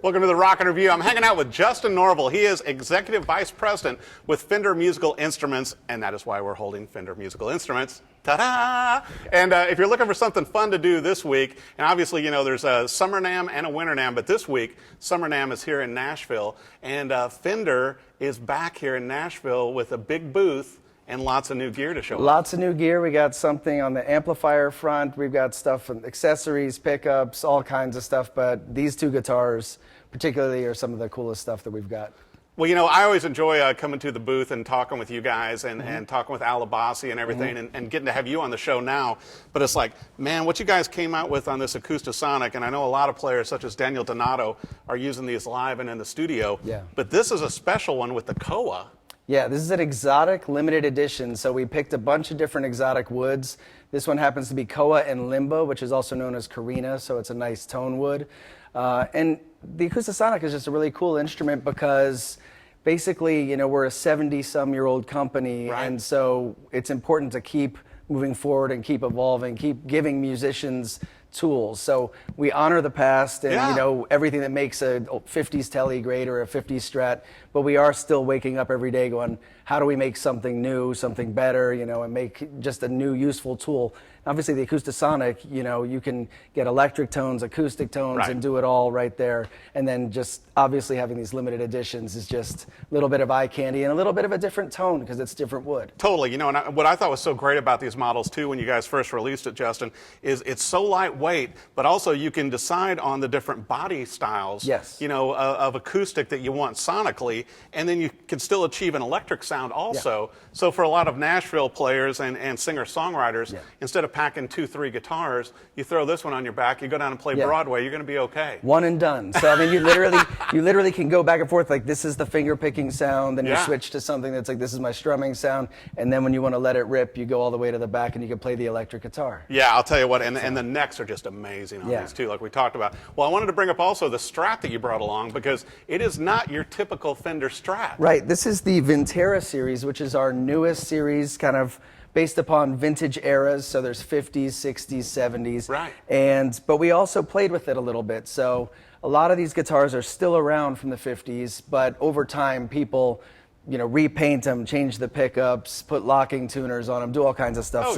Welcome to the Rock and Review. I'm hanging out with Justin Norvell. He is Executive Vice President with Fender Musical Instruments, and that is why we're holding Fender Musical Instruments. Ta-da! And if you're looking for something fun to do this week, and obviously, you know, there's a Summer Namm and a Winter Namm, but this week, Summer Namm is here in Nashville, and Fender is back here in Nashville with a big booth and lots of new gear to show. Lots of new gear. We got something on the amplifier front. We've got stuff from accessories, pickups, all kinds of stuff. But these two guitars, particularly, are some of the coolest stuff that we've got. Well, you know, I always enjoy coming to the booth and talking with you guys and talking with Alabasi and everything and getting to have you on the show now. But it's like, man, what you guys came out with on this Acoustasonic, and I know a lot of players such as Daniel Donato are using these live and in the studio. Yeah. But this is a special one with the Koa. Yeah, this is an exotic limited edition. So we picked a bunch of different exotic woods. This one happens to be Koa and Limbo, which is also known as Carina, so it's a nice tone wood. And the Acoustasonic is just a really cool instrument because basically, you know, we're a 70-some-year-old company, right. And so it's important to keep moving forward and keep evolving, keep giving musicians tools. So we honor the past and you know, everything that makes a 50s Tele great or a 50s Strat, but we are still waking up every day going, how do we make something new, something better, you know, and make just a new useful tool. Obviously the Acoustasonic, you know, you can get electric tones, acoustic tones, right. and do it all right there. And then just obviously having these limited editions is just a little bit of eye candy and a little bit of a different tone because it's different wood. Totally. You know, and what I thought was so great about these models too when you guys first released it, Justin, is it's so lightweight, but also you can decide on the different body styles, yes. you know, of acoustic that you want sonically, and then you can still achieve an electric sound also. Yeah. So for a lot of Nashville players and singer-songwriters, yeah. instead of packing 2-3 guitars, you throw this one on your back, you go down and play Broadway, you're going to be okay. One and done. So I mean, you literally can go back and forth, like this is the finger picking sound, then you switch to something that's like this is my strumming sound, and then when you want to let it rip, you go all the way to the back and you can play the electric guitar. Yeah, I'll tell you what, and the necks are just amazing on these too, like we talked about. Well, I wanted to bring up also the Strat that you brought along because it is not your typical Fender Strat. Right, this is the Vintera series, which is our newest series, kind of based upon vintage eras, so there's 50s, 60s, 70s. Right. But we also played with it a little bit. So a lot of these guitars are still around from the 50s, but over time people, you know, repaint them, change the pickups, put locking tuners on them, do all kinds of stuff.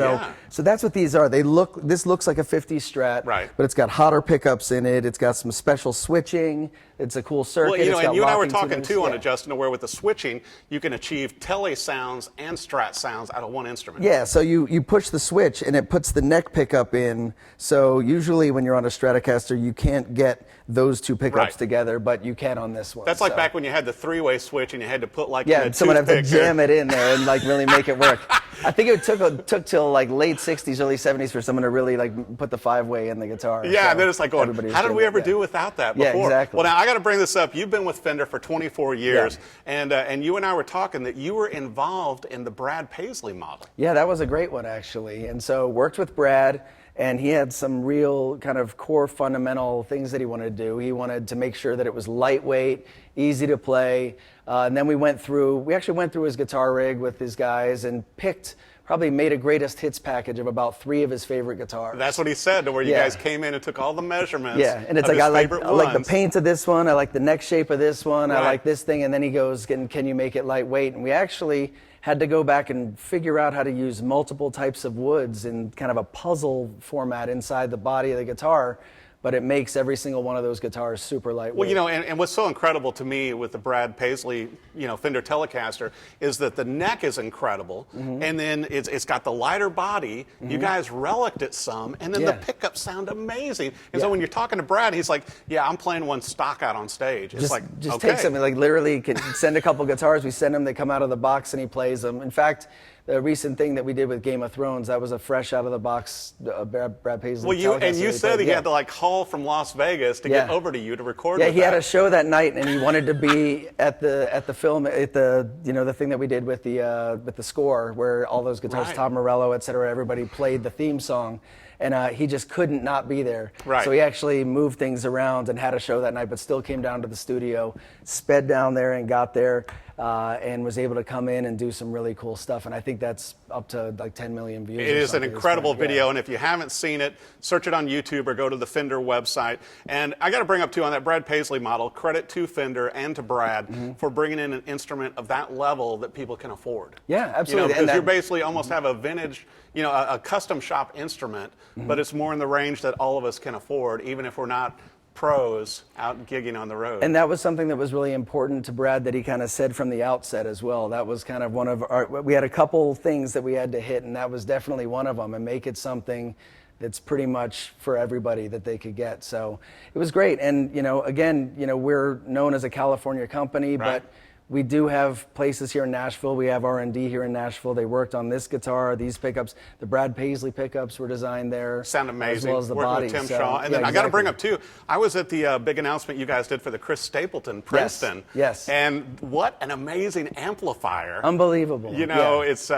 So that's what these are. This looks like a 50s Strat, right. But it's got hotter pickups in it. It's got some special switching. It's a cool circuit. Well, you know, and you and I were talking tuners. too on it, Justin, where with the switching, you can achieve Tele sounds and Strat sounds out of one instrument. Yeah, so you push the switch and it puts the neck pickup in. So usually when you're on a Stratocaster, you can't get those two pickups together, but you can on this one. That's like back when you had the three-way switch and you had to put like someone had to jam it in there and like really make it work. I think it took till like late 60s, early 70s for someone to really like put the five-way in the guitar. Yeah, so and then it's like going, how did we ever do without that before? Yeah, exactly. Well, now I got to bring this up. You've been with Fender for 24 years, and you and I were talking that you were involved in the Brad Paisley model. Yeah, that was a great one actually. And so worked with Brad. And he had some real kind of core fundamental things that he wanted to do. He wanted to make sure that it was lightweight, easy to play. And then we actually went through his guitar rig with his guys and probably made a greatest hits package of about 3 of his favorite guitars. That's what he said, to where you guys came in and took all the measurements. Yeah, and it's like I like the paint of this one, I like the neck shape of this one, I like this thing, and then he goes, can you make it lightweight? And we actually had to go back and figure out how to use multiple types of woods in kind of a puzzle format inside the body of the guitar, but it makes every single one of those guitars super lightweight. Well, you know, and what's so incredible to me with the Brad Paisley, you know, Fender Telecaster is that the neck is incredible, and then it's got the lighter body. You guys relicked it some, and then the pickups sound amazing. And so when you're talking to Brad, he's like, "Yeah, I'm playing one stock out on stage." It's just take something, like literally can send a couple guitars. We send them, they come out of the box, and he plays them. In fact, the recent thing that we did with Game of Thrones, that was a fresh out of the box Brad Paisley. Well, you said he had to like haul from Las Vegas to get over to you to record. Yeah, he had a show that night, and he wanted to be at the film, at the the thing that we did with the score, where all those guitars, Tom Morello, et cetera, everybody played the theme song. and he just couldn't not be there. Right. So he actually moved things around and had a show that night, but still came down to the studio, sped down there and got there, and was able to come in and do some really cool stuff. And I think that's up to like 10 million views. It is an incredible video, and if you haven't seen it, search it on YouTube or go to the Fender website. And I got to bring up too, on that Brad Paisley model, credit to Fender and to Brad for bringing in an instrument of that level that people can afford. Yeah, absolutely. Because you basically almost have a vintage, a custom shop instrument, but it's more in the range that all of us can afford, even if we're not pros out gigging on the road. And that was something that was really important to Brad that he kind of said from the outset as well. That was kind of one of we had a couple things that we had to hit, and that was definitely one of them, and make it something that's pretty much for everybody that they could get. So it was great. And, again, we're known as a California company, right. but we do have places here in Nashville. We have R&D here in Nashville. They worked on this guitar, these pickups. The Brad Paisley pickups were designed there. Sound amazing. As well as the Working body. with Tim So, Shaw. And then I got to bring up, too, I was at the big announcement you guys did for the Chris Stapleton Princeton. Yes. And what an amazing amplifier. Unbelievable. It's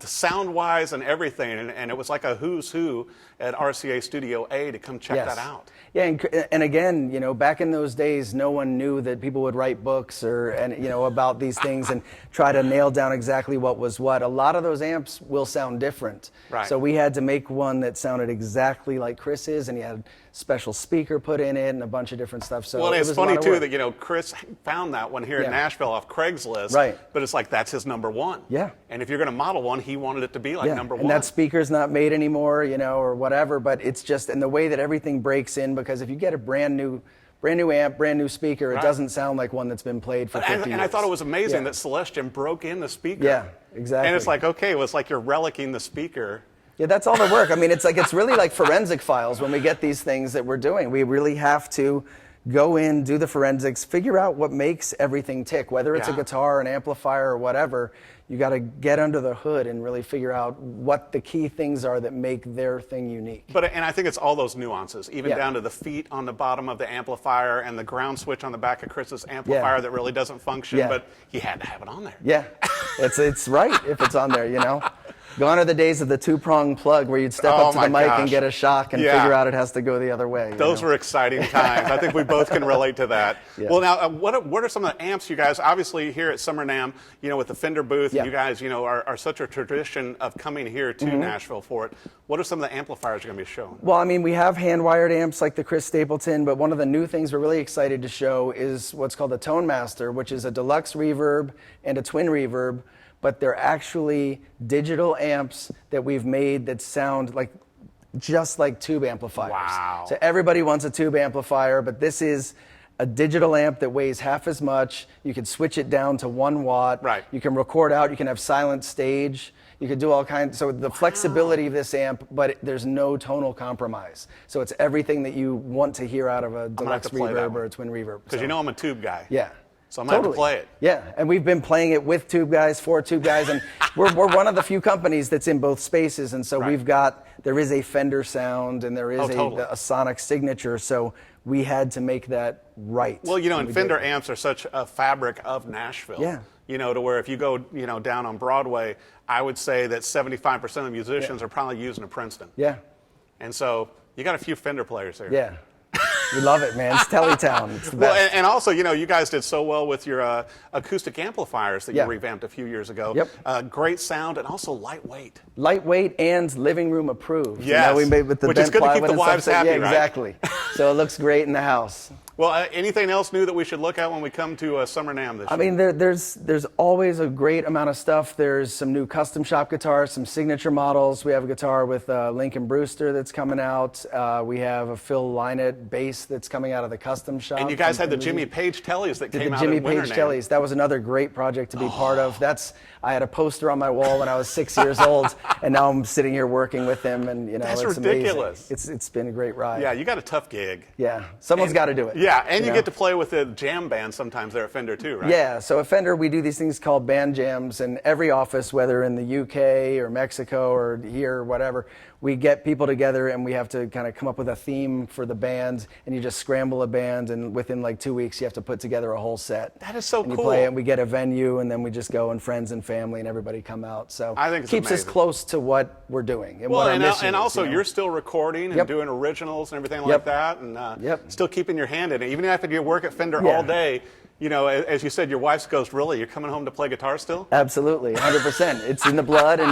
sound-wise and everything, and it was like a who's who at RCA Studio A to come check that out. Yeah, and again, back in those days, no one knew that people would write books about these things and try to nail down exactly what was what. A lot of those amps will sound different. Right. So we had to make one that sounded exactly like Chris's, and he had a special speaker put in it and a bunch of different stuff. So well, it it's was funny, a lot too, of work. that, Chris found that one here in Nashville off Craigslist. Right. But it's like, that's his number one. Yeah. And if you're going to model one, he wanted it to be like number one. And that speaker's not made anymore, or whatever, but it's just, and the way that everything breaks in, because if you get a brand new amp, brand new speaker, it doesn't sound like one that's been played for 50 years. And I thought it was amazing that Celestion broke in the speaker. Yeah, exactly. And it's like, okay, well, it's like you're relicking the speaker. Yeah, that's all the work. I mean, it's really like forensic files when we get these things that we're doing. We really have to go in, do the forensics, figure out what makes everything tick, whether it's a guitar, an amplifier, or whatever. You got to get under the hood and really figure out what the key things are that make their thing unique. And I think it's all those nuances, even down to the feet on the bottom of the amplifier and the ground switch on the back of Chris's amplifier that really doesn't function, but he had to have it on there. Yeah, it's right if it's on there, Gone are the days of the two-prong plug where you'd step up to the mic and get a shock and figure out it has to go the other way. Those were exciting times. I think we both can relate to that. Yeah. Well, now, what are some of the amps you guys, obviously here at Summer Namm, with the Fender booth, you guys, are such a tradition of coming here to Nashville for it. What are some of the amplifiers you're going to be showing? Well, I mean, we have hand-wired amps like the Chris Stapleton, but one of the new things we're really excited to show is what's called the Tone Master, which is a deluxe reverb and a twin reverb, but they're actually digital amps that we've made that sound just like tube amplifiers. Wow. So everybody wants a tube amplifier, but this is a digital amp that weighs half as much. You can switch it down to 1 watt. Right. You can record out. You can have silent stage. You can do all kinds. So the flexibility of this amp, but there's no tonal compromise. So it's everything that you want to hear out of a deluxe reverb or a twin reverb. Because I'm a tube guy. Yeah. So I'm going to have to play it. Yeah, and we've been playing it with tube guys, for tube guys, and we're one of the few companies that's in both spaces, and so there is a Fender sound, and there is a sonic signature, so we had to make that right. Well, and Fender amps are such a fabric of Nashville. Yeah. To where if you go, down on Broadway, I would say that 75% of musicians are probably using a Princeton. Yeah. And so you got a few Fender players there. Yeah. We love it, man. It's Teletown. It's the best. Well, and also, you guys did so well with your acoustic amplifiers that you revamped a few years ago. Yep. Great sound and also lightweight. Lightweight and living room approved. Yes. We made with the which is good to keep the wives happy, right? Exactly. So it looks great in the house. Well, anything else new that we should look at when we come to Summer Namm this year? I mean, there's always a great amount of stuff. There's some new custom shop guitars, some signature models. We have a guitar with Lincoln Brewster that's coming out. We have a Phil Lynott bass that's coming out of the custom shop. And you guys had the Jimmy Page Tellys that came out in Winter Jimmy Page Tellys. That was another great project to be part of. I had a poster on my wall when I was 6 years old, and now I'm sitting here working with him, and That's it's ridiculous. amazing. It's been a great ride. Yeah, you got a tough gig. Yeah, someone's got to do it. Yeah, and you get to play with the jam band sometimes there at Fender too, right? Yeah, so at Fender we do these things called band jams, and every office, whether in the UK or Mexico or here or whatever, we get people together and we have to kind of come up with a theme for the band, and you just scramble a band, and within like 2 weeks you have to put together a whole set. That is so and cool. You play it, and we get a venue, and then we just go, and friends and family and everybody come out. So I think it keeps us close to what we're doing and what our mission and is, also you know? you're still recording and doing originals and everything like that, and still keeping your hand in it, even after you work at Fender all day. You know, as you said, your wife goes, really, you're coming home to play guitar still? Absolutely, 100%. It's in the blood, and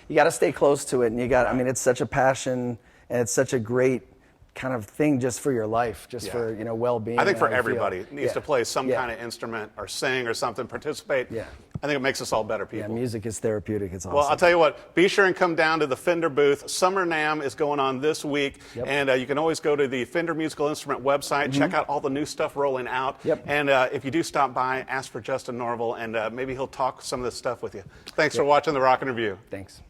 you got to stay close to it, and I mean, it's such a passion, and it's such a great kind of thing just for your life, just for, you know, well-being. I think for everybody needs to play some kind of instrument or sing or something, participate. Yeah. I think it makes us all better people. Yeah, music is therapeutic. It's awesome. Well, I'll tell you what, be sure and come down to the Fender booth. Summer Namm is going on this week, and you can always go to the Fender Musical Instrument website, check out all the new stuff rolling out, and if you do stop by, ask for Justin Norvell, and maybe he'll talk some of this stuff with you. Thanks for watching The Rockin' Review. Thanks.